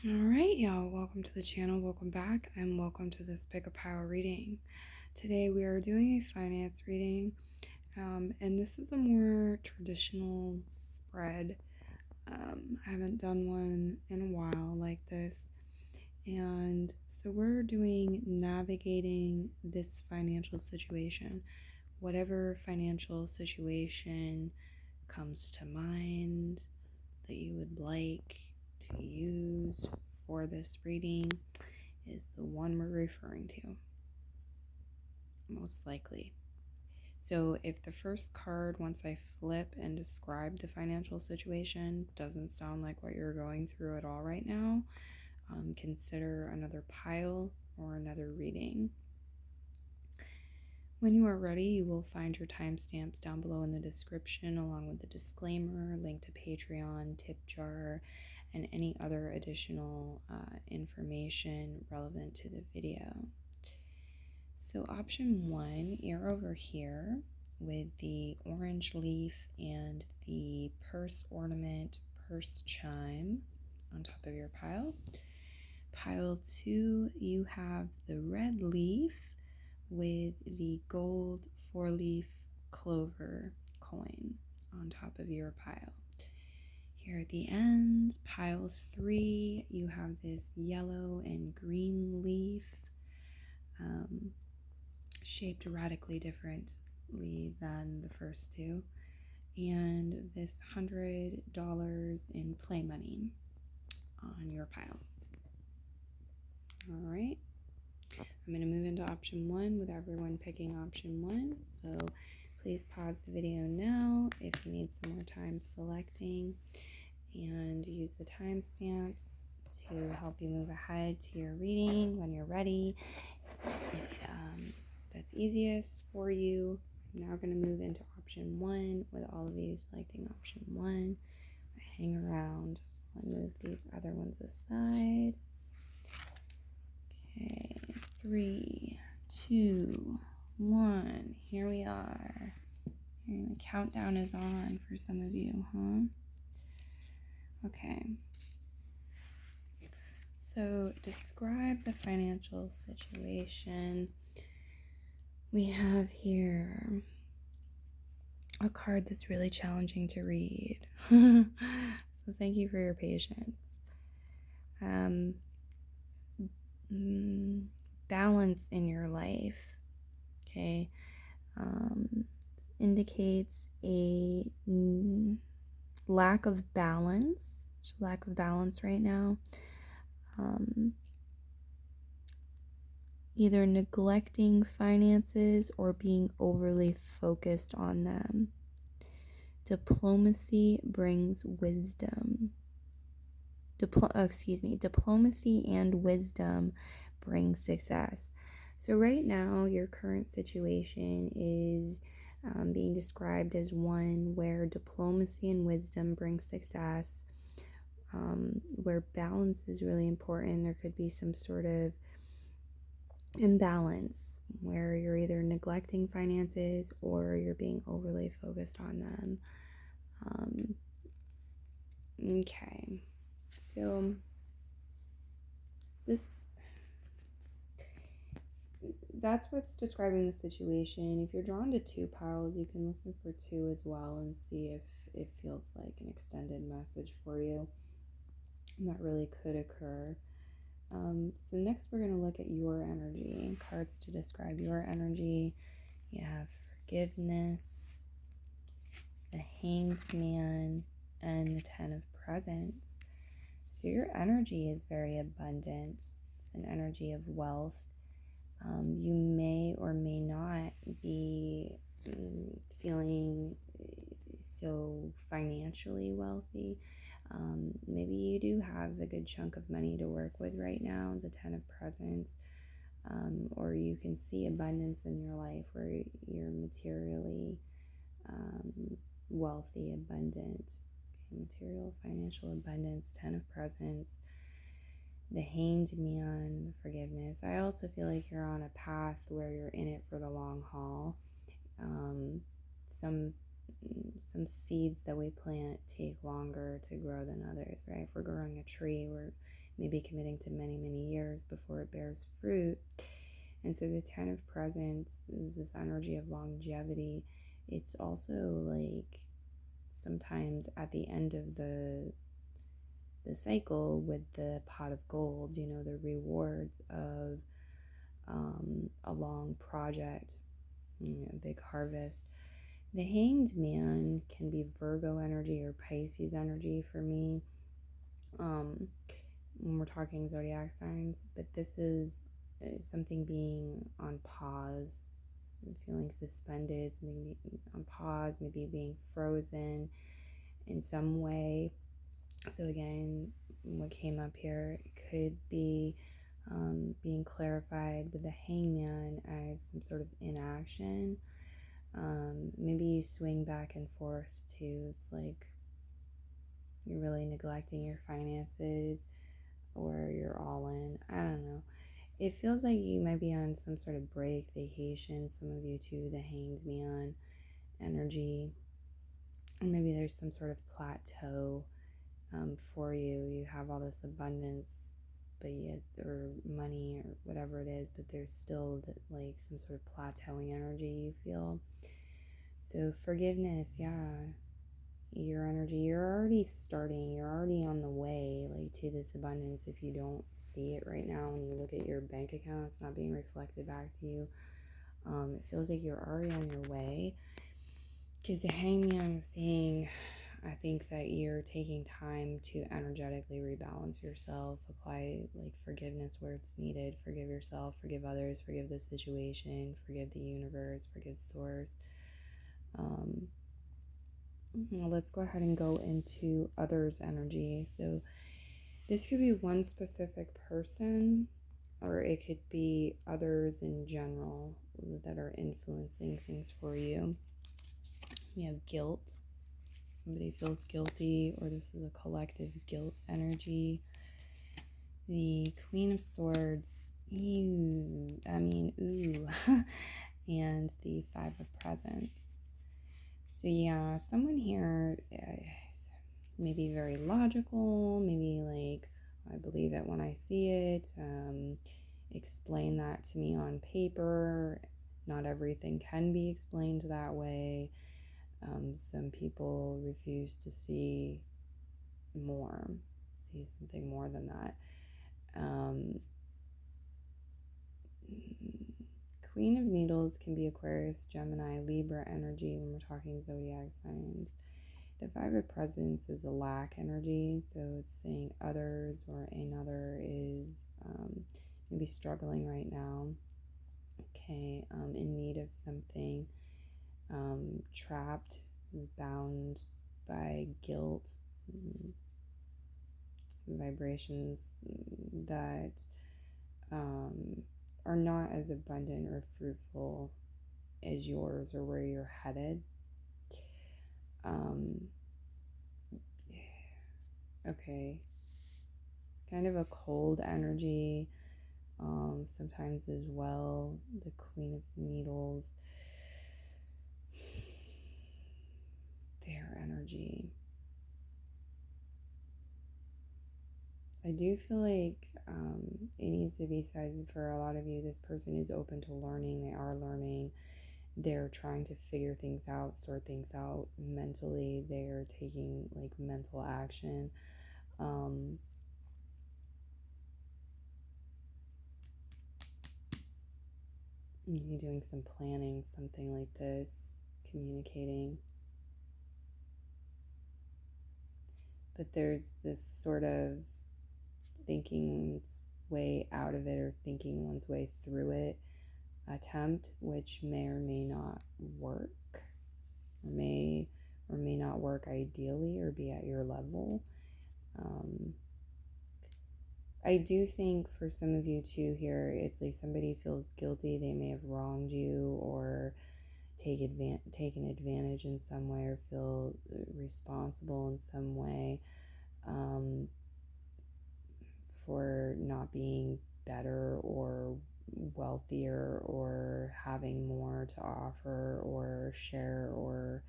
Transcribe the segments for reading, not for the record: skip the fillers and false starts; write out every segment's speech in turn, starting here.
Alright, y'all, welcome to the channel, welcome back, and welcome to this Pick a Pile reading. Today we are doing a finance reading, and this is a more traditional spread. I haven't done one in a while like this, and so we're doing navigating this financial situation. Whatever financial situation comes to mind that you would like to use for this reading is the one we're referring to, most likely. So if the first card, once I flip and describe the financial situation, doesn't sound like what you're going through at all right now, consider another pile or another reading. When you are ready, you will find your timestamps down below in the description, along with the disclaimer, link to Patreon, tip jar, and any other additional information relevant to the video. So option 1, you're over here with the orange leaf and the purse ornament, purse chime on top of your pile. Pile 2, you have the red leaf with the gold 4-leaf clover coin on top of your pile. Here at the end, pile 3, you have this yellow and green leaf, shaped radically differently than the first two, and this $100 in play money on your pile. All right. I'm going to move into option 1 with everyone picking option 1. So please pause the video now if you need some more time selecting, and use the timestamps to help you move ahead to your reading when you're ready. If that's easiest for you, I'm now going to move into option 1 with all of you selecting option 1. I hang around. I'll move these other ones aside. Okay, 3, 2, 1. Here we are. The countdown is on for some of you, huh? Okay. So describe the financial situation. We have here a card that's really challenging to read. So thank you for your patience. Balance in your life, okay? This indicates a lack of balance. There's a lack of balance right now. Either neglecting finances or being overly focused on them. Diplomacy brings wisdom. Diplomacy and wisdom bring success. So right now, your current situation is being described as one where diplomacy and wisdom bring success, where balance is really important. There could be some sort of imbalance where you're either neglecting finances or you're being overly focused on them. Okay, so that's what's describing the situation. If you're drawn to 2 piles, you can listen for 2 as well and see if it feels like an extended message for you. And that really could occur. So next we're going to look at your energy. Cards to describe your energy. You have forgiveness, the Hanged Man, and the 10 of Presents. So your energy is very abundant. It's an energy of wealth. You may or may not be feeling so financially wealthy. Maybe you do have a good chunk of money to work with right now, the 10 of Presents, or you can see abundance in your life where you're materially wealthy, abundant. Okay, material, financial abundance, 10 of Presents, the Hanged Man, the forgiveness. I also feel like you're on a path where you're in it for the long haul. Some seeds that we plant take longer to grow than others, right? If we're growing a tree, we're maybe committing to many, many years before it bears fruit. And so the 10 of presents is this energy of longevity. It's also like sometimes at the end of the cycle with the pot of gold, the rewards of a long project, a big harvest. The Hanged Man can be Virgo energy or Pisces energy for me when we're talking zodiac signs, but this is something being on pause, feeling suspended, something being on pause, maybe being frozen in some way. So again, what came up here could be being clarified with the Hangman as some sort of inaction. Maybe you swing back and forth too. It's like you're really neglecting your finances or you're all in. I don't know. It feels like you might be on some sort of break, vacation, some of you too, the Hanged Man energy. And maybe there's some sort of plateau for you. You have all this abundance, but yet, or money or whatever it is, but there's still like some sort of plateauing energy you feel. So forgiveness, yeah, your energy, you're already starting, you're already on the way like to this abundance. If you don't see it right now, when you look at your bank account, it's not being reflected back to you. It feels like you're already on your way, because the Hangman is saying, I think that you're taking time to energetically rebalance yourself, apply like forgiveness where it's needed, forgive yourself, forgive others, forgive the situation, forgive the universe, forgive source. Let's go ahead and go into others energy. So this could be one specific person, or it could be others in general that are influencing things for you. We have guilt. Somebody feels guilty, or this is a collective guilt energy. The Queen of Swords, ooh, and the Five of Presents. So yeah, someone here is maybe very logical, maybe like, I believe it when I see it, explain that to me on paper. Not everything can be explained that way. Some people refuse to see something more than that. Queen of Needles can be Aquarius, Gemini, Libra energy when we're talking zodiac signs. The Five of Presents is a lack energy, so it's saying others or another is maybe struggling right now. Okay, in need of something, trapped, bound by guilt, vibrations that are not as abundant or fruitful as yours or where you're headed. Okay, it's kind of a cold energy sometimes as well. The Queen of Needles, their energy. I do feel like it needs to be said for a lot of you, this person is open to learning. They are learning. They're trying to figure things out, sort things out mentally. They're taking like mental action. Maybe doing some planning, something like this, communicating. But there's this sort of thinking one's way out of it or thinking one's way through it attempt, which may or may not work, or may not work ideally or be at your level. I do think for some of you too here, it's like somebody feels guilty. They may have wronged you or taken advantage in some way, or feel responsible in some way for not being better or wealthier or having more to offer or share, or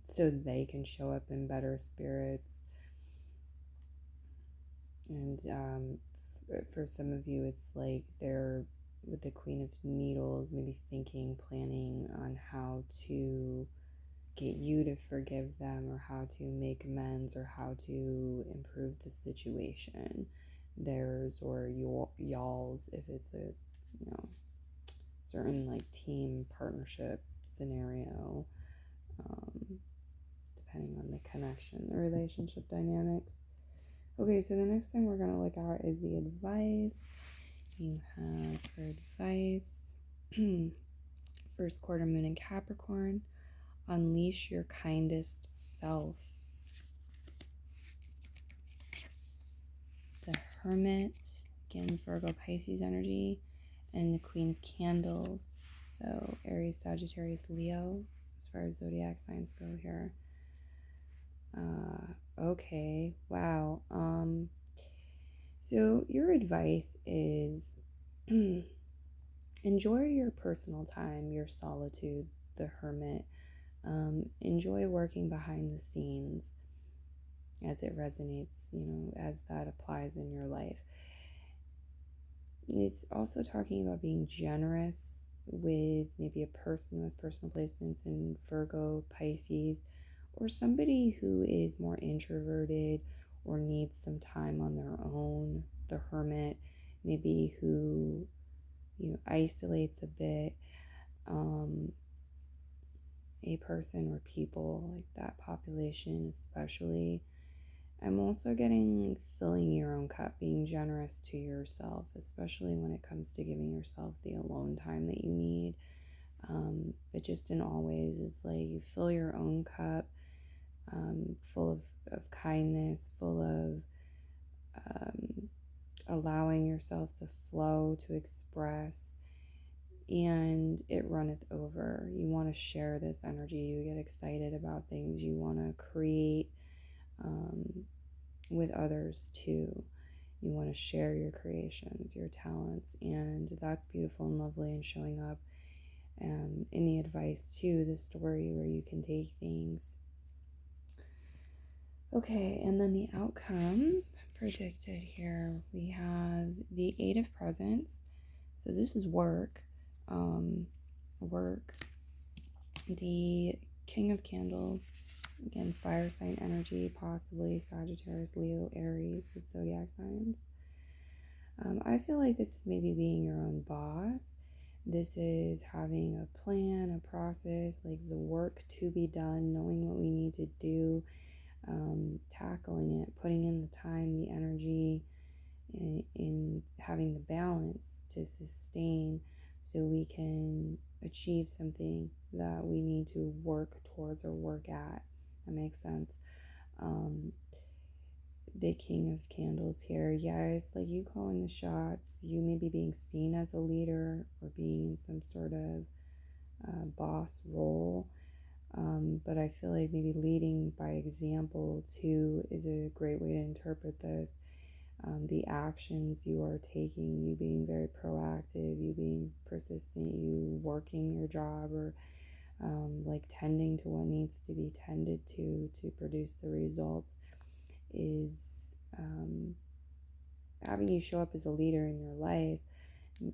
so they can show up in better spirits. And for some of you, it's like they're with the Queen of Needles, maybe thinking, planning on how to get you to forgive them, or how to make amends, or how to improve the situation, theirs or y'all's, if it's a certain like team partnership scenario, depending on the connection, the relationship dynamics. Okay, so the next thing we're going to look at is the advice. You have for advice, first quarter moon in Capricorn, unleash your kindest self. The Hermit, again, Virgo, Pisces energy, and the Queen of Candles. So Aries, Sagittarius, Leo, as far as zodiac signs go here. Okay, wow. So your advice is enjoy your personal time, your solitude, the Hermit. Enjoy working behind the scenes as it resonates, as that applies in your life. It's also talking about being generous with maybe a person with personal placements in Virgo, Pisces, or somebody who is more introverted or needs some time on their own, the Hermit, maybe who isolates a bit, a person or people like that population especially. I'm also getting filling your own cup, being generous to yourself, especially when it comes to giving yourself the alone time that you need. But just in all ways, it's like you fill your own cup, full of kindness, full of allowing yourself to flow, to express, and it runneth over. You want to share this energy. You get excited about things. You want to create with others too. You want to share your creations, your talents, and that's beautiful and lovely, and showing up in the advice too, the story where you can take things. Okay, and then the outcome predicted here, we have the Eight of Presents. So this is work. The King of Candles, again, fire sign energy, possibly Sagittarius, Leo, Aries with zodiac signs. I feel like this is maybe being your own boss. This is having a plan, a process, like the work to be done, knowing what we need to do, tackling it, putting in the time, the energy, in having the balance to sustain so we can achieve something that we need to work towards or work at. That makes sense. The King of Candles here, it's like you calling the shots, you maybe being seen as a leader or being in some sort of boss role. But I feel like maybe leading by example too is a great way to interpret this. The actions you are taking, you being very proactive, you being persistent, you working your job, or like tending to what needs to be tended to produce the results, is having you show up as a leader in your life,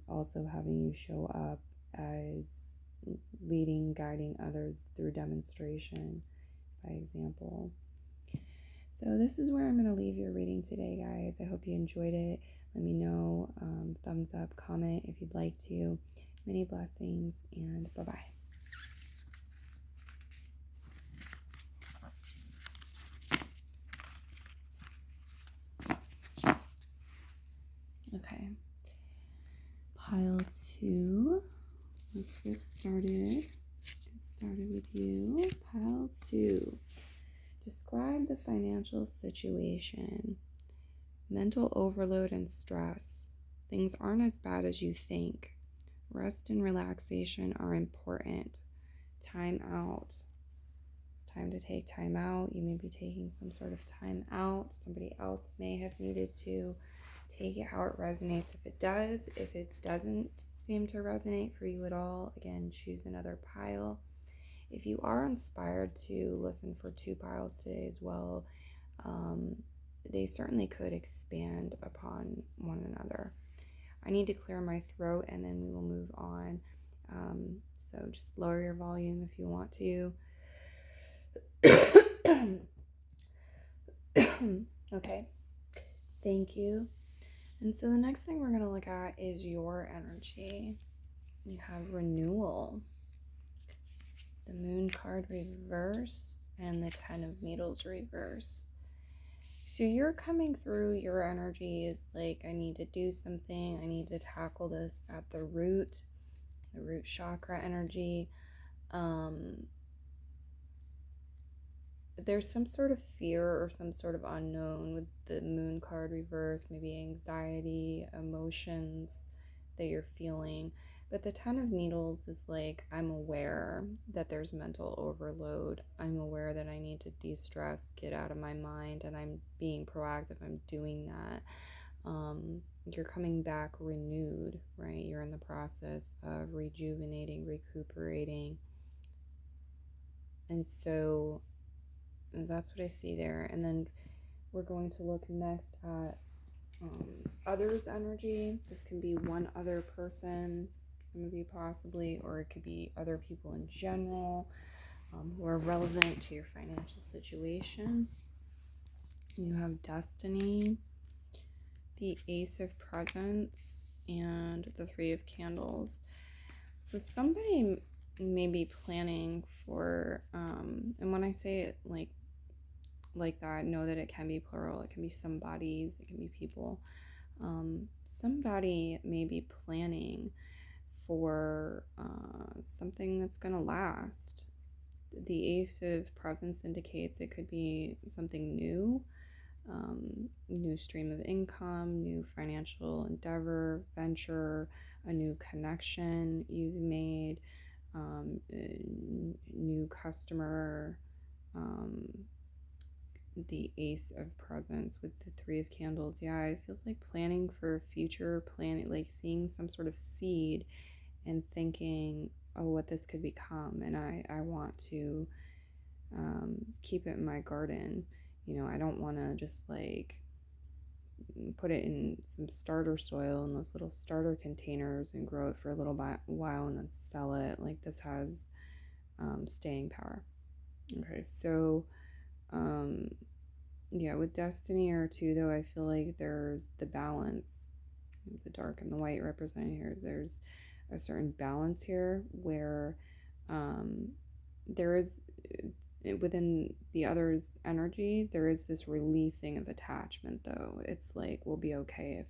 also having you show up as leading, guiding others through demonstration by example. So this is where I'm going to leave your reading today, guys. I hope you enjoyed it. Let me know, thumbs up, comment if you'd like to. Many blessings, and bye-bye. Okay, pile 2. Let's get started. With you. Pile 2. Describe the financial situation. Mental overload and stress. Things aren't as bad as you think. Rest and relaxation are important. Time out. It's time to take time out. You may be taking some sort of time out. Somebody else may have needed to take it how it resonates. If it does, if it doesn't seem to resonate for you at all, again, choose another pile. If you are inspired to listen for 2 piles today as well, they certainly could expand upon one another. I need to clear my throat and then we will move on. So just lower your volume if you want to. Okay, thank you. And so the next thing we're going to look at is your energy. You have renewal, the Moon card reverse, and the Ten of Needles reverse. So you're coming through, your energy is like, I need to do something, I need to tackle this at the root chakra energy. There's some sort of fear or some sort of unknown with the Moon card reverse, maybe anxiety, emotions that you're feeling. But the Ten of Needles is like, I'm aware that there's mental overload. I'm aware that I need to de-stress, get out of my mind, and I'm being proactive. I'm doing that. You're coming back renewed, right? You're in the process of rejuvenating, recuperating. And so that's what I see there. And then we're going to look next at others' energy. This can be one other person, some of you possibly, or it could be other people in general who are relevant to your financial situation. You have destiny, the Ace of Presents, and the Three of Candles. So somebody may be planning for, and when I say it like that, know that it can be plural. It can be somebodies, it can be people. Somebody may be planning for something that's going to last. The Ace of Presents indicates it could be something new, new stream of income, new financial endeavor, venture, a new connection you've made, new customer. The Ace of Presents with the Three of Candles. Yeah, it feels like planning for future, planning, like seeing some sort of seed and thinking, oh, what this could become. And I want to keep it in my garden. You know, I don't want to just like put it in some starter soil in those little starter containers and grow it for a little while and then sell it. Like, this has staying power. Okay, so yeah, with destiny or two, though, I feel like there's the balance. The dark and the white represented here. There's a certain balance here where there is, within the other's energy, there is this releasing of attachment, though. It's like, we'll be okay if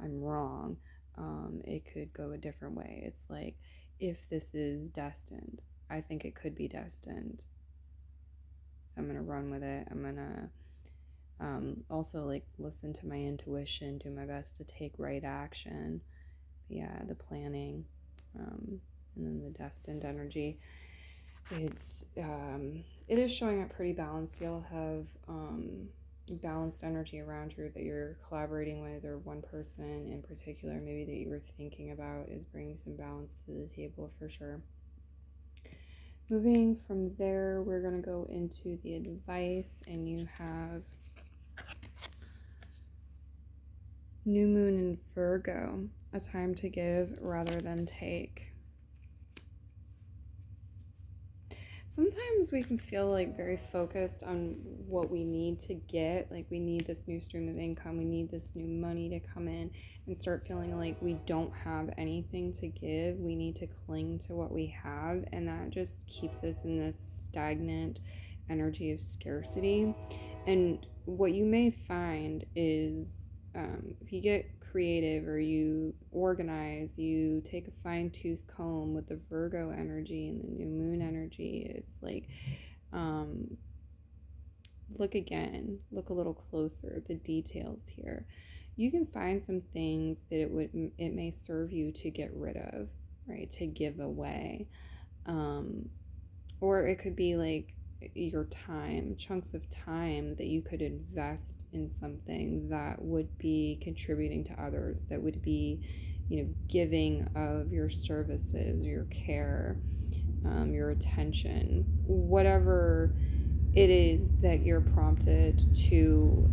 I'm wrong. It could go a different way. It's like, if this is destined, I think it could be destined. So I'm going to run with it. I'm going to also like listen to my intuition, do my best to take right action. Yeah, the planning, and then the destined energy. It is showing up pretty balanced. You'll have balanced energy around you that you're collaborating with, or one person in particular maybe that you were thinking about is bringing some balance to the table for sure. Moving from there, we're going to go into the advice, and you have New Moon in Virgo, a time to give rather than take. Sometimes we can feel like very focused on what we need to get, like we need this new stream of income, we need this new money to come in, and start feeling like we don't have anything to give. We need to cling to what we have, and that just keeps us in this stagnant energy of scarcity. And what you may find is if you get creative or you organize, you take a fine-tooth comb with the Virgo energy and the new moon energy, it's like look again, look a little closer at the details here. You can find some things that it may serve you to get rid of, right, to give away, or it could be like your time, chunks of time that you could invest in something that would be contributing to others, that would be, you know, giving of your services, your care, your attention, whatever it is that you're prompted to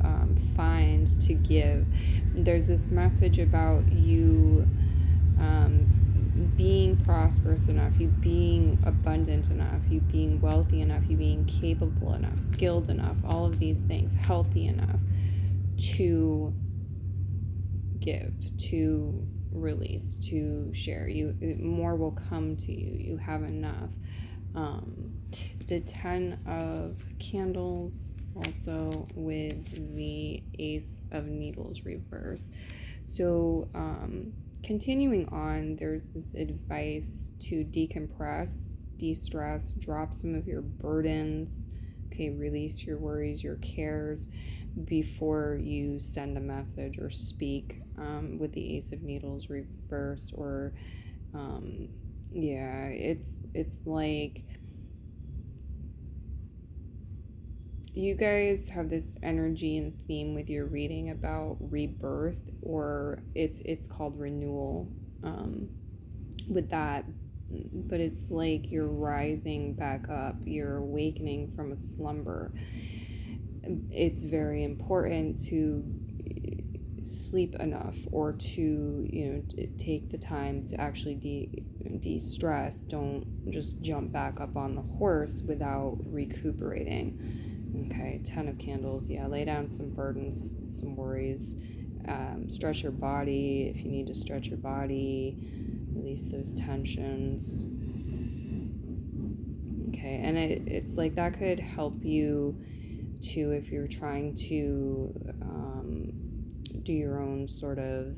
find, to give. There's this message about you being prosperous enough, you being abundant enough, you being wealthy enough, you being capable enough, skilled enough, all of these things, healthy enough to give, to release, to share. You, more will come to you. You have enough. The 10 of Candles, also with the Ace of Needles reverse. So continuing on, there's this advice to decompress, de-stress, drop some of your burdens. Okay, release your worries, your cares before you send a message or speak, with the Ace of Needles reverse. Or yeah, it's like you guys have this energy and theme with your reading about rebirth, or it's called renewal, with that. But it's like you're rising back up, you're awakening from a slumber. It's very important to sleep enough, or to, you know, take the time to actually de-stress. Don't just jump back up on the horse without recuperating. Okay, 10 of Candles. Yeah, lay down some burdens, some worries. Stretch your body if you need to stretch your body. Release those tensions. Okay, and it's like that could help you too if you're trying to do your own sort of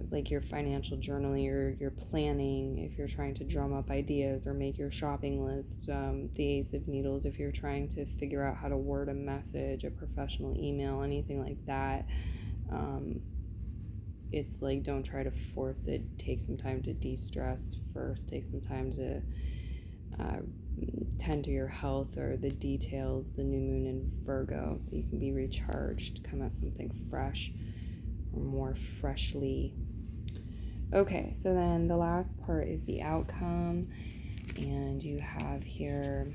like your financial journaling, or your planning, if you're trying to drum up ideas or make your shopping list. The Ace of Needles, if you're trying to figure out how to word a message, a professional email, anything like that. It's like, don't try to force it. Take some time to de-stress first. Take some time to tend to your health, or the details, the new moon in Virgo, so you can be recharged, come at something fresh, or more freshly. Okay, so then the last part is the outcome, and you have here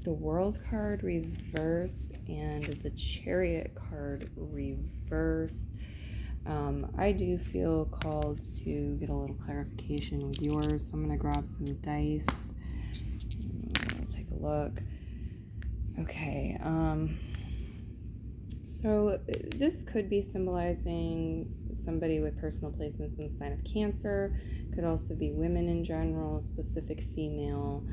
the World card reverse and the Chariot card reverse. I do feel called to get a little clarification with yours, so I'm going to grab some dice. I'll take a look. Okay, so this could be symbolizing somebody with personal placements in the sign of Cancer. Could also be women in general, specific female,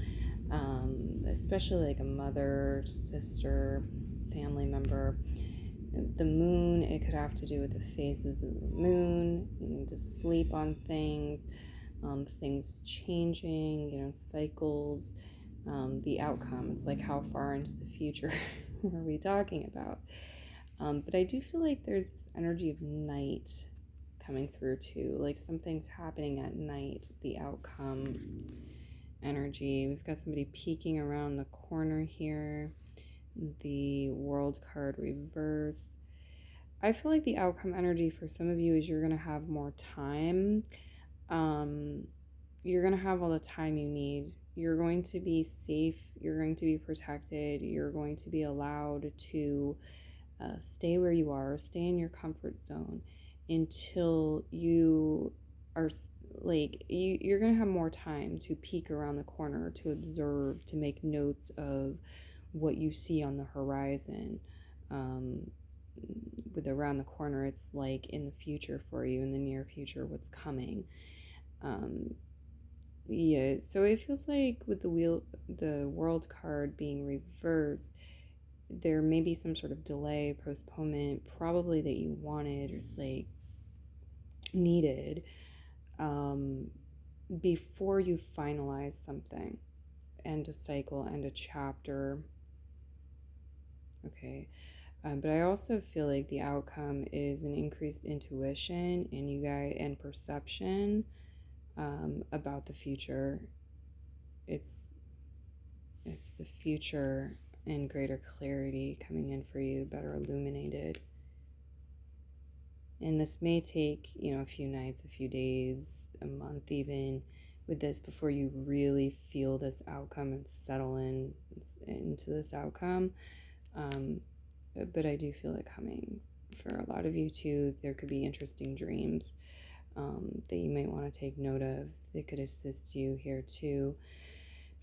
especially like a mother, sister, family member. The moon, it could have to do with the phases of the moon. You need to sleep on things, things changing, you know, cycles. The outcome, it's like, how far into the future are we talking about? But I do feel like there's this energy of night coming through too, like something's happening at night. The outcome energy, we've got somebody peeking around the corner here. The World card reverse. I feel like the outcome energy for some of you is you're going to have more time. You're going to have all the time you need. You're going to be safe. You're going to be protected. You're going to be allowed to stay where you are, stay in your comfort zone until you are like, you're going to have more time to peek around the corner, to observe, to make notes of what you see on the horizon. With around the corner, it's like in the future for you, in the near future, what's coming. Yeah, so it feels like with the World card being reversed, there may be some sort of delay, postponement, probably that you wanted, or it's like needed, before you finalize something, end a cycle, end a chapter. Okay. But I also feel like the outcome is an increased intuition in you guys, and perception about the future. It's the future and greater clarity coming in for you, better illuminated. And this may take, you know, a few nights, a few days, a month even, with this before you really feel this outcome and settle into this outcome. But I do feel it coming for a lot of you too. There could be interesting dreams that you might want to take note of that could assist you here too.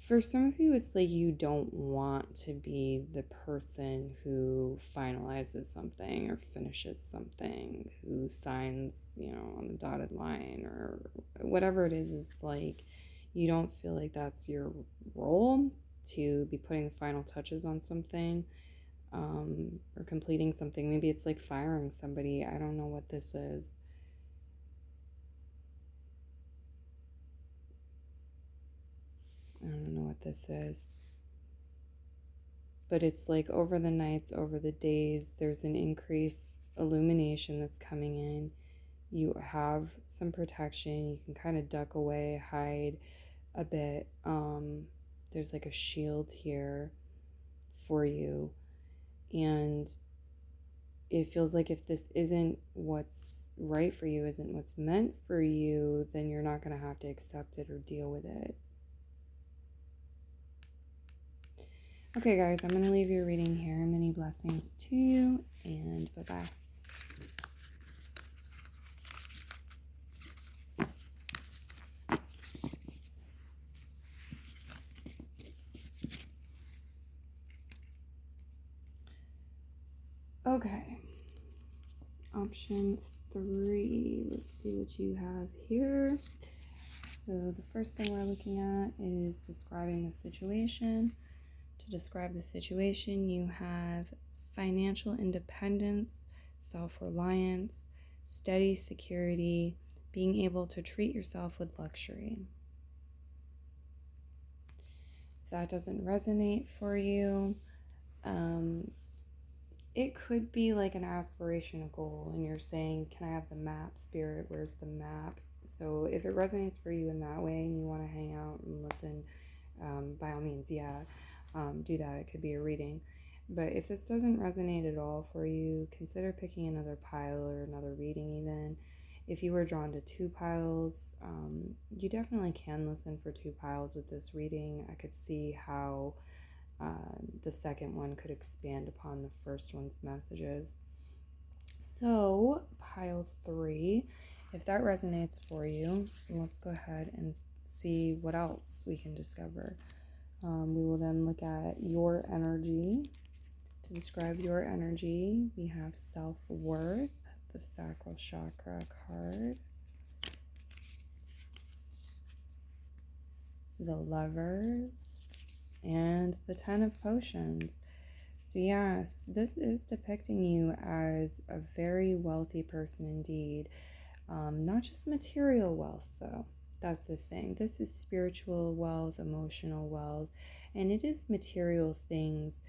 For some of you, it's like you don't want to be the person who finalizes something or finishes something, who signs, on the dotted line or whatever it is. It's like you don't feel like that's your role to be putting the final touches on something, or completing something. Maybe it's like firing somebody. I don't know what this is. I don't know what this is. But it's like over the nights, over the days, there's an increased illumination that's coming in. You have some protection. You can kind of duck away, hide a bit. There's like a shield here for you. And it feels like if this isn't what's right for you, isn't what's meant for you, then you're not going to have to accept it or deal with it. Okay, guys, I'm going to leave your reading here. Many blessings to you, and bye-bye. Okay, option 3. Let's see what you have here. So the first thing we're looking at is describing the situation. To describe the situation, you have financial independence, self-reliance, steady security, being able to treat yourself with luxury. If that doesn't resonate for you, it could be like an aspirational goal, and you're saying, can I have the map, Spirit? Where's the map? So if it resonates for you in that way and you want to hang out and listen, by all means, do that. It could be a reading. But if this doesn't resonate at all for you, consider picking another pile or another reading even. If you were drawn to 2 piles, you definitely can listen for 2 piles with this reading. I could see how the second one could expand upon the first one's messages. So, pile 3, if that resonates for you, let's go ahead and see what else we can discover. We will then look at your energy. To describe your energy, we have self-worth, the sacral chakra card, the Lovers, and the 10 of Potions. So yes, this is depicting you as a very wealthy person indeed. Not just material wealth though. That's the thing. This is spiritual wealth, emotional wealth, and it is material things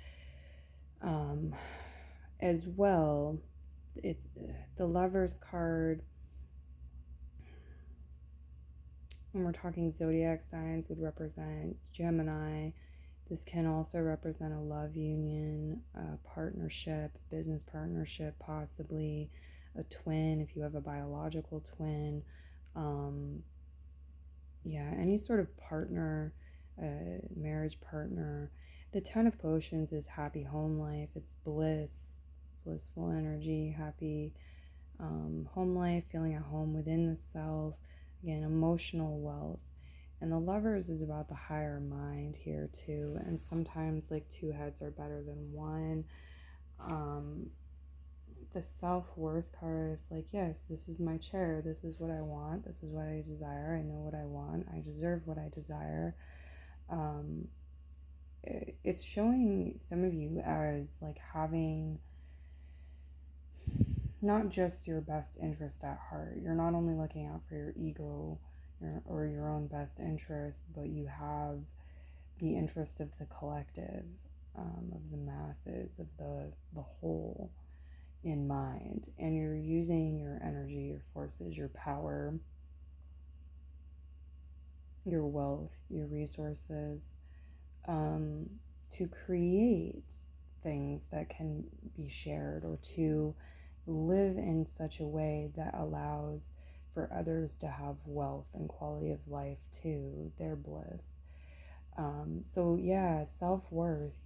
as well. It's the Lovers card. When we're talking zodiac signs, would represent Gemini. This can also represent a love union, a partnership, business partnership, possibly a twin if you have a biological twin. Any sort of partner, marriage partner. The 10 of Potions is happy home life. It's bliss, blissful energy, happy home life, feeling at home within the self. Again, emotional wealth. And the Lovers is about the higher mind here too. And sometimes like 2 heads are better than one. The self-worth card is like, yes, this is my chair. This is what I want. This is what I desire. I know what I want. I deserve what I desire. It's showing some of you as like having not just your best interest at heart. You're not only looking out for your ego or your own best interest, but you have the interest of the collective, of the masses, of the whole in mind. And you're using your energy, your forces, your power, your wealth, your resources, to create things that can be shared, or to live in such a way that allows for others to have wealth and quality of life too, their bliss. So yeah, self-worth,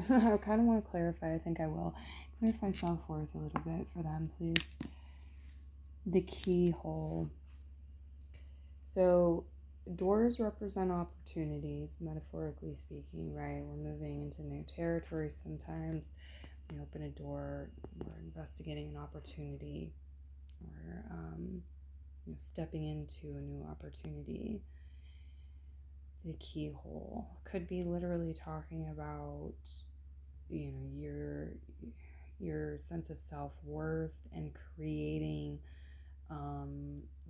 I kind of want to clarify, I think I will clarify self-worth a little bit for them, please. The keyhole. So doors represent opportunities, metaphorically speaking, right? We're moving into new territory sometimes. We open a door, we're investigating an opportunity, or stepping into a new opportunity. The keyhole could be literally talking about, your sense of self-worth and creating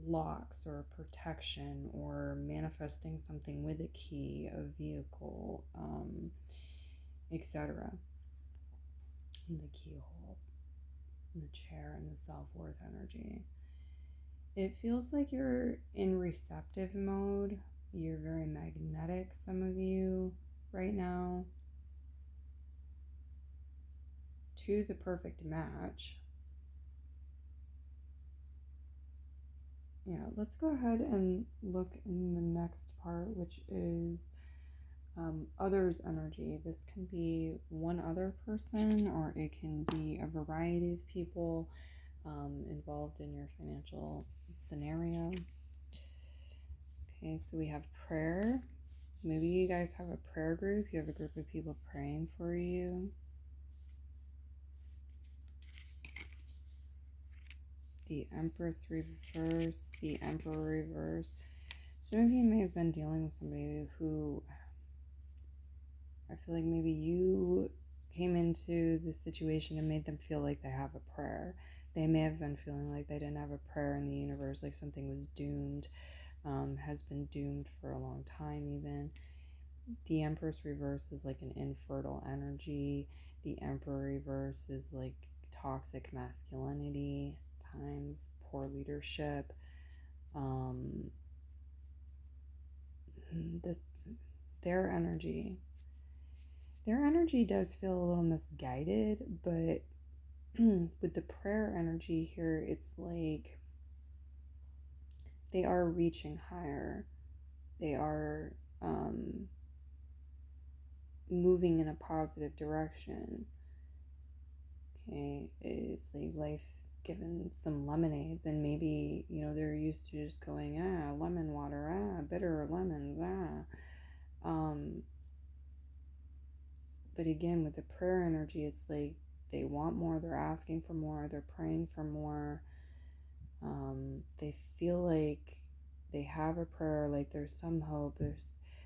locks or protection, or manifesting something with a key, a vehicle, etc. The keyhole, the chair, and the self-worth energy. It feels like you're in receptive mode. You're very magnetic, some of you, right now, to the perfect match. Yeah, let's go ahead and look in the next part, which is others energy. This can be one other person, or it can be a variety of people involved in your financial scenario. Okay, so we have prayer. Maybe you guys have a prayer group. You have a group of people praying for you. The Empress reverse, the Emperor reverse. Some of you may have been dealing with somebody who, I feel like maybe you came into the situation and made them feel like they have a prayer. They may have been feeling like they didn't have a prayer in the universe, like something was doomed, has been doomed for a long time even. The Empress reverse is like an infertile energy. The Emperor reverse is like toxic masculinity, times poor leadership. Their energy does feel a little misguided, but with the prayer energy here, it's like they are reaching higher. They are moving in a positive direction. Okay, it's like life's given some lemonades, and maybe, they're used to just going, lemon water, bitter lemons, But again, with the prayer energy, it's like they want more, they're asking for more, they're praying for more. They feel like they have a prayer, like there's some hope,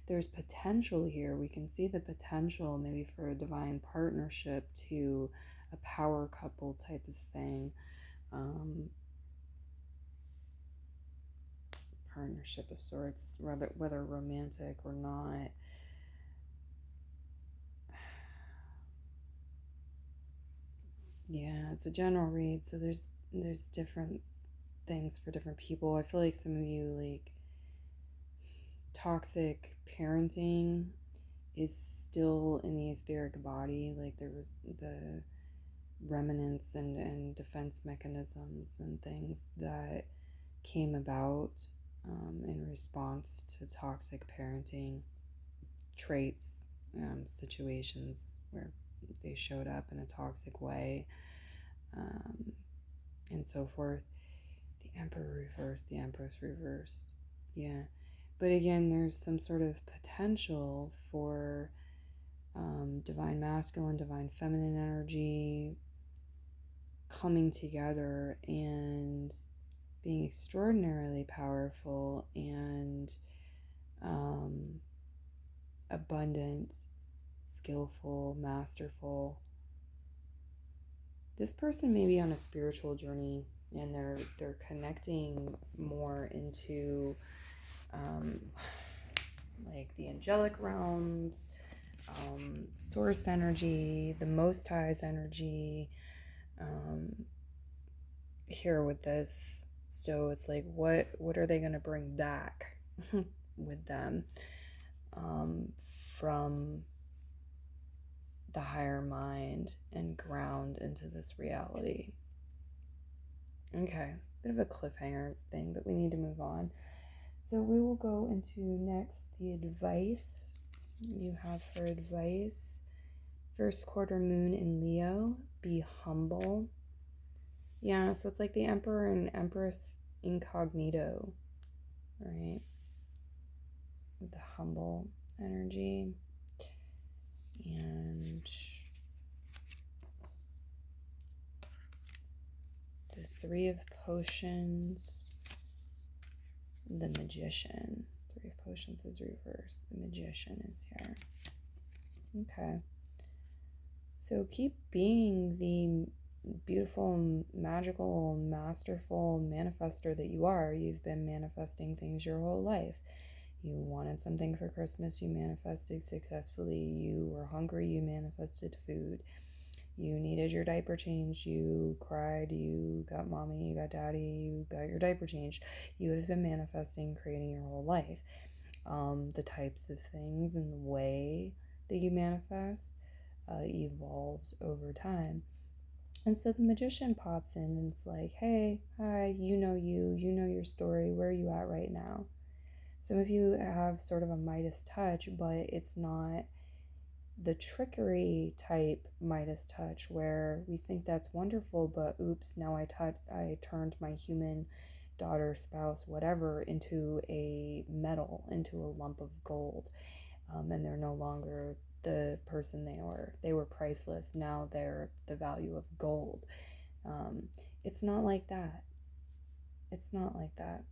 there's potential here. We can see the potential maybe for a divine partnership, to a power couple type of thing. Partnership of sorts, whether romantic or not. Yeah, it's a general read, so there's different things for different people. I feel like some of you, like, toxic parenting is still in the etheric body, like there was the remnants and defense mechanisms and things that came about in response to toxic parenting traits, situations where they showed up in a toxic way, and so forth. The Emperor reverse, the Empress reverse. Yeah. But again, there's some sort of potential for divine masculine, divine feminine energy coming together and being extraordinarily powerful and abundant, skillful, masterful. This person may be on a spiritual journey, and they're connecting more into like the angelic realms, source energy, the Most High's energy, here with this. So it's like, what are they going to bring back with them from the higher mind and ground into this reality? Okay, bit of a cliffhanger thing, but we need to move on. So we will go into next the advice you have for advice. First quarter moon in Leo, be humble. Yeah, so it's like the Emperor and Empress incognito, right? With the humble energy. And the Three of Potions, the Magician. Three of Potions is reversed. The Magician is here. Okay. So keep being the beautiful, magical, masterful manifester that you are. You've been manifesting things your whole life. You wanted something for Christmas, you manifested successfully. You were hungry, you manifested food. You needed your diaper changed, you cried, you got mommy, you got daddy, you got your diaper changed. You have been manifesting, creating your whole life. The types of things and the way that you manifest evolves over time. And so the magician pops in and it's like, hey, hi, you know your story, where are you at right now? Some of you have sort of a Midas touch, but it's not the trickery type Midas touch where we think that's wonderful, but oops, now I turned my human daughter, spouse, whatever, into a metal, into a lump of gold, and they're no longer the person they were. They were priceless. Now they're the value of gold. It's not like that. It's not like that.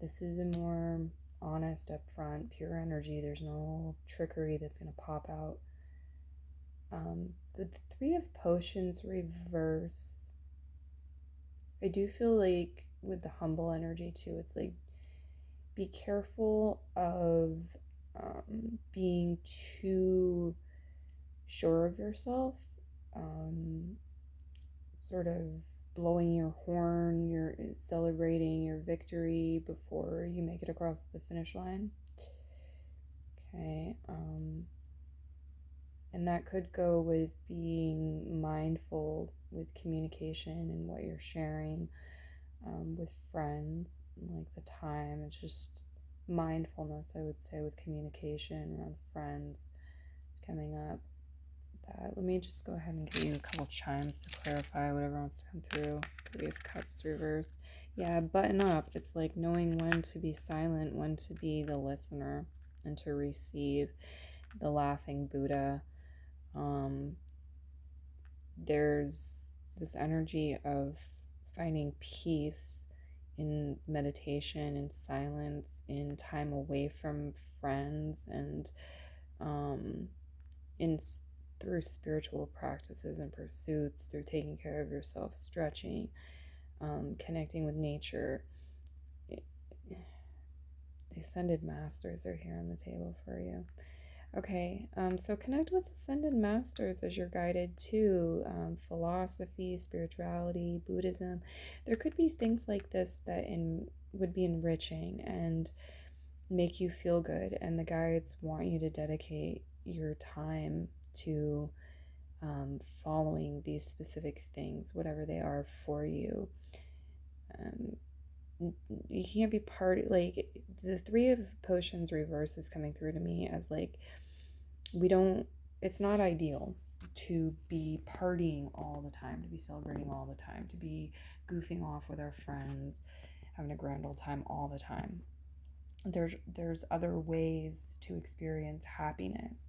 This is a more honest, upfront, pure energy. There's no trickery that's going to pop out. The Three of Potions reverse. I do feel like with the humble energy too, it's like be careful of being too sure of yourself, sort of blowing your horn, you're celebrating your victory before you make it across the finish line. Okay, and that could go with being mindful with communication and what you're sharing with friends, like the time. It's just mindfulness, I would say, with communication around friends. It's coming up. That. Let me just go ahead and give you a couple chimes to clarify whatever wants to come through. Three of Cups reverse. Yeah, button up. It's like knowing when to be silent, when to be the listener, and to receive. The laughing Buddha. There's this energy of finding peace in meditation, in silence, in time away from friends, and in through spiritual practices and pursuits, through taking care of yourself, stretching, connecting with nature. The Ascended Masters are here on the table for you. Okay, so connect with Ascended Masters as you're guided to philosophy, spirituality, Buddhism. There could be things like this that would be enriching and make you feel good, and the guides want you to dedicate your time to following these specific things, whatever they are for you. You can't be like the Three of Potions reverse is coming through to me as like it's not ideal to be partying all the time, to be celebrating all the time, to be goofing off with our friends, having a grand old time all the time. There's other ways to experience happiness,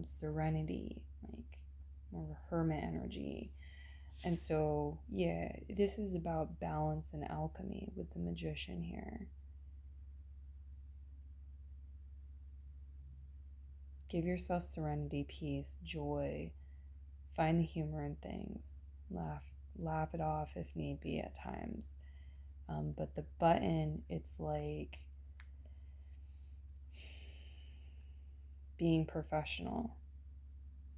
serenity, like more hermit energy. And so, yeah, this is about balance and alchemy with the Magician here. Give yourself serenity, peace, joy. Find the humor in things. Laugh it off if need be at times. But the button, it's like being professional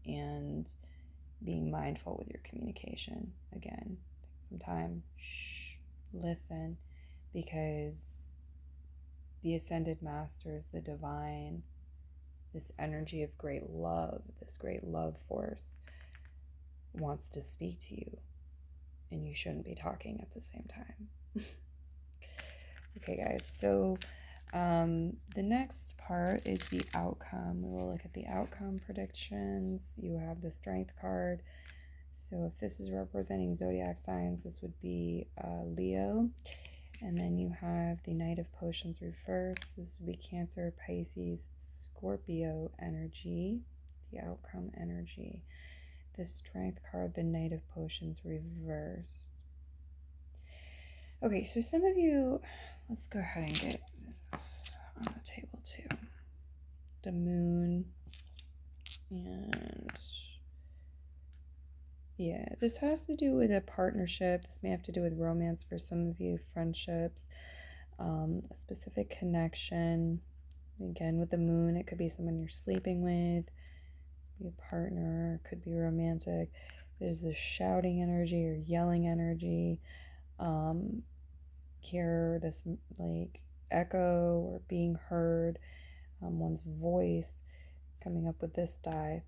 and being mindful with your communication. Again, take some time, listen, because the Ascended Masters, the divine, this energy of great love, this great love force, wants to speak to you, and you shouldn't be talking at the same time. Okay, guys, so the next part is the outcome. We will look at the outcome predictions. You have the Strength card. So if this is representing zodiac signs, this would be Leo. And then you have the Knight of Potions reverse. This would be Cancer, Pisces, Scorpio energy, the outcome energy. The Strength card, the Knight of Potions reverse. Okay, so some of you, let's go ahead and get this on the table too. The Moon, and yeah, this has to do with a partnership. This may have to do with romance for some of you, friendships, a specific connection. Again, with the Moon, it could be someone you're sleeping with, be a partner, could be romantic. There's this shouting energy or yelling energy. Hear this like echo or being heard, one's voice coming up with this die.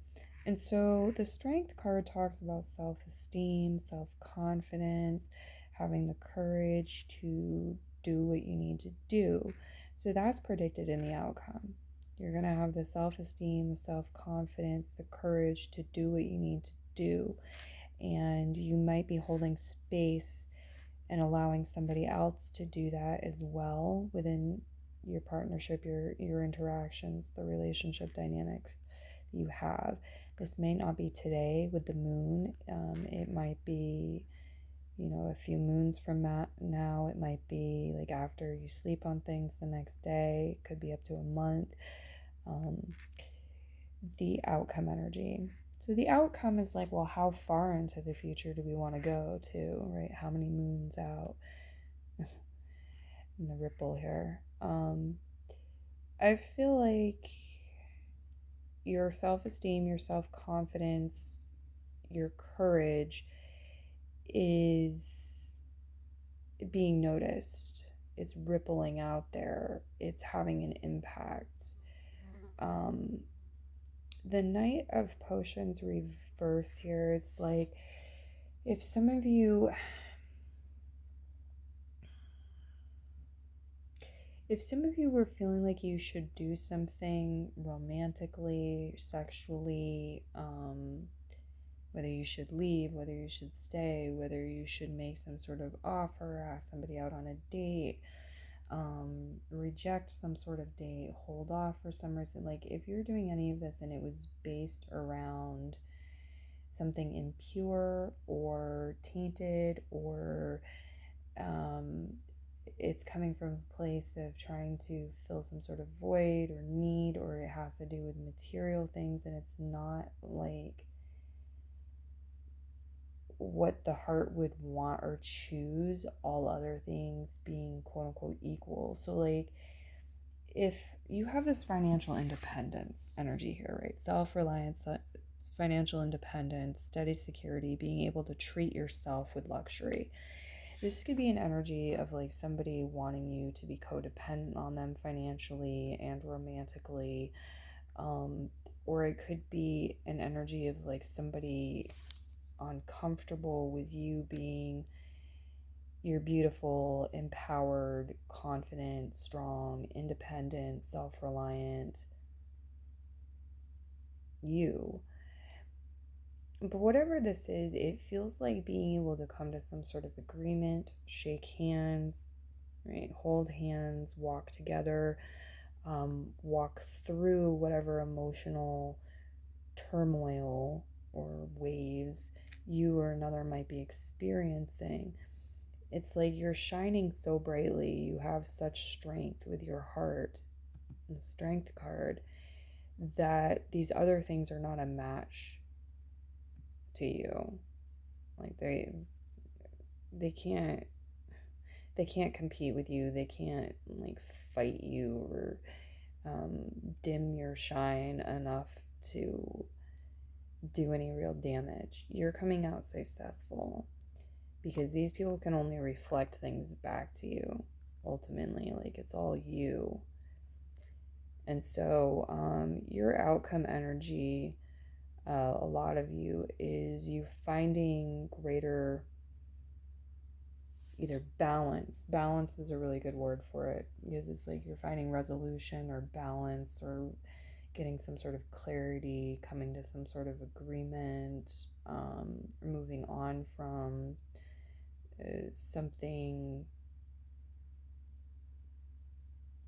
And so the Strength card talks about self-esteem, self-confidence, having the courage to do what you need to do. So that's predicted in the outcome. You're going to have the self-esteem, the self-confidence, the courage to do what you need to do. And you might be holding space and allowing somebody else to do that as well within your partnership, your interactions, the relationship dynamics you have. This may not be today with the Moon. It might be, a few moons from now. It might be like after you sleep on things the next day. It could be up to a month. The outcome energy. So the outcome is like, well, how far into the future do we want to go to, right? How many moons out? In the ripple here. I feel like your self-esteem, your self-confidence, your courage is being noticed. It's rippling out there. It's having an impact. The Knight of Potions reverse here is like, if some of you were feeling like you should do something romantically, sexually, whether you should leave, whether you should stay, whether you should make some sort of offer, ask somebody out on a date, reject some sort of date, hold off for some reason. Like if you're doing any of this and it was based around something impure or tainted, or it's coming from a place of trying to fill some sort of void or need, or it has to do with material things, and it's not like what the heart would want or choose, all other things being quote unquote equal. So like if you have this financial independence energy here, right? Self-reliance, financial independence, steady security, being able to treat yourself with luxury. This could be an energy of like somebody wanting you to be codependent on them financially and romantically. Or it could be an energy of like somebody uncomfortable with you being your beautiful, empowered, confident, strong, independent, self-reliant you. But whatever this is, it feels like being able to come to some sort of agreement, shake hands, right? Hold hands, walk together, walk through whatever emotional turmoil or waves you or another might be experiencing. It's like you're shining so brightly. You have such strength with your heart, the Strength card, that these other things are not a match to you. Like they can't compete with you. They can't like fight you or dim your shine enough to do any real damage. You're coming out successful because these people can only reflect things back to you ultimately. Like it's all you. And so your outcome energy, a lot of you, is you finding greater either balance. Balance is a really good word for it, because it's like you're finding resolution or balance, or getting some sort of clarity, coming to some sort of agreement, moving on from something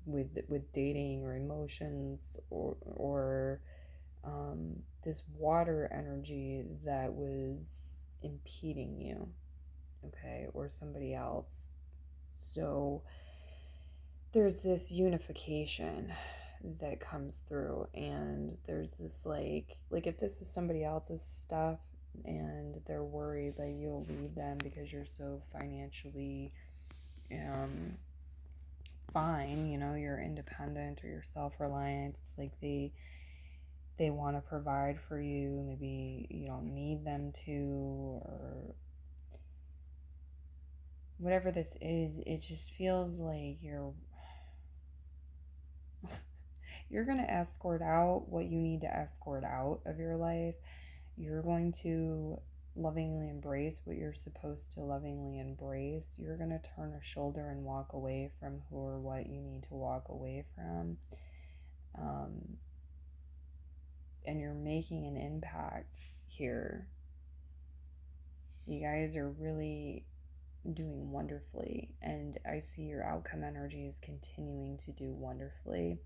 with dating or emotions, or this water energy that was impeding you, okay, or somebody else. So there's this unification that comes through, and there's this like if this is somebody else's stuff and they're worried that you'll leave them because you're so financially fine, you're independent or you're self-reliant. It's like they want to provide for you. Maybe you don't need them to, or whatever this is. It just feels like you're going to escort out what you need to escort out of your life. You're going to lovingly embrace what you're supposed to lovingly embrace. You're going to turn a shoulder and walk away from who or what you need to walk away from. And you're making an impact here. You guys are really doing wonderfully, and I see your outcome energy is continuing to do wonderfully.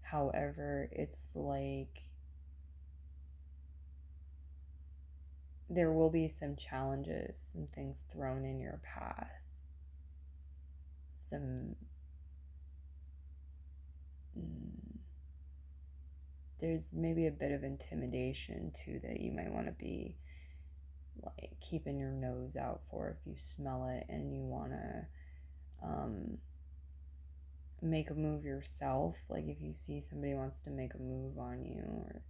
However, it's like there will be some challenges, some things thrown in your path, there's maybe a bit of intimidation too that you might want to be like keeping your nose out for if you smell it and you want to make a move yourself. Like if you see somebody wants to make a move on you, or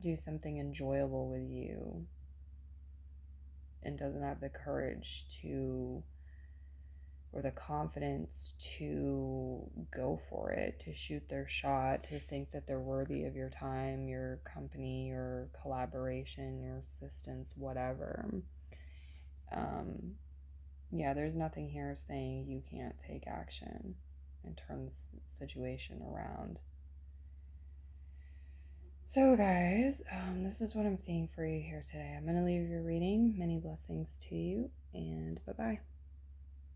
do something enjoyable with you, and doesn't have the courage to, or the confidence to go for it, to shoot their shot, to think that they're worthy of your time, your company, your collaboration, your assistance, whatever. Yeah, there's nothing here saying you can't take action and turn this situation around. So guys, this is what I'm seeing for you here today. I'm going to leave your reading. Many blessings to you, and bye-bye.